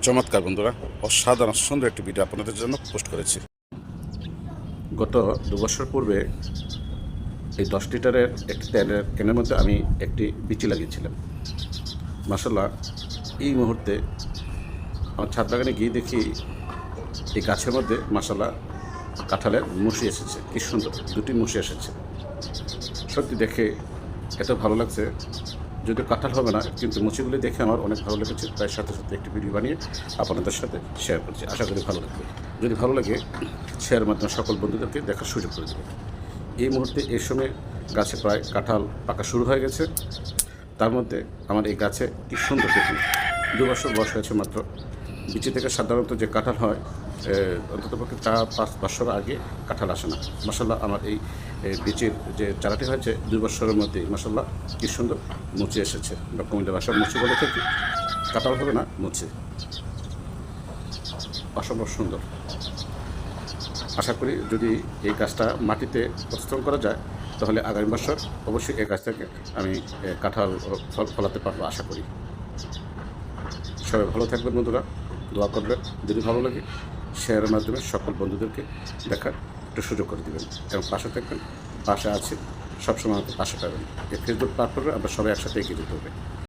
চমৎকার বন্ধুরা, অসাধারণ সুন্দর একটি ভিডিও আপনাদের জন্য পোস্ট করেছি। গত 2 বছর পূর্বে এই 10 লিটারের একটি তেলের ক্যানের মধ্যে আমি একটি বিচি লাগিয়েছিলাম। মাশাআল্লাহ, এই মুহূর্তে আমার ছাদ বাগানে গিয়ে দেখি এই গাছের মধ্যে মাশাআল্লাহ কাঁঠালের মুশি এসেছে। কি সুন্দর, 2টি মুশি এসেছে। সত্যি দেখে এত ভালো লাগছে। যদিও কাঁঠাল হবে না, কিন্তু মুচিগুলি দেখে আমার অনেক ভালো লেগেছে। তাই সাথে সাথে একটি ভিডিও বানিয়ে আপনাদের সাথে শেয়ার করছি। আশা করি ভালো লাগবে। যদি ভালো লাগে, শেয়ারের মাধ্যমে সকল বন্ধুদেরকে দেখার সুযোগ করে দেবেন। এই মুহূর্তে এই সময় গাছে প্রায় কাঁঠাল পাকা শুরু হয়ে গেছে। তার মধ্যে আমার এই গাছে কি সুন্দর দেখুন, 2 বছর বয়স হয়েছে মাত্র। বিচি থেকে সাধারণত যে কাঁঠাল হয়, অন্ততপক্ষে 4-5 বছর আগে কাঁঠাল আসে না। মাশাআল্লাহ, আমার এই বিচির যে চারাটি হয়েছে 2 বছরের মধ্যেই মাশাআল্লাহ কি সুন্দর মুচি এসেছে। বা কুমিল্লা ভাষার মুচি বলে থাকি, কাঁঠাল হবে না, মুচি। অসম্ভব সুন্দর। আশা করি যদি এই গাছটা মাটিতে প্রস্থান করা যায়, তাহলে আগামী বছর অবশ্যই এই গাছ থেকে আমি কাঁঠাল ফলাতে পারবো আশা করি। সবাই ভালো থাকবেন বন্ধুরা, দোয়া করবেন। যদি ভালো লাগে, শেয়ারের মাধ্যমে সকল বন্ধুদেরকে দেখার একটু সুযোগ করে দেবেন এবং পাশে থাকবেন। পাশে আছে, সবসময় আমাকে পাশে পাবেন। এই ফেসবুক প্ল্যাটফর্মে আমরা সবাই একসাথে এগিয়ে যেতে হবে।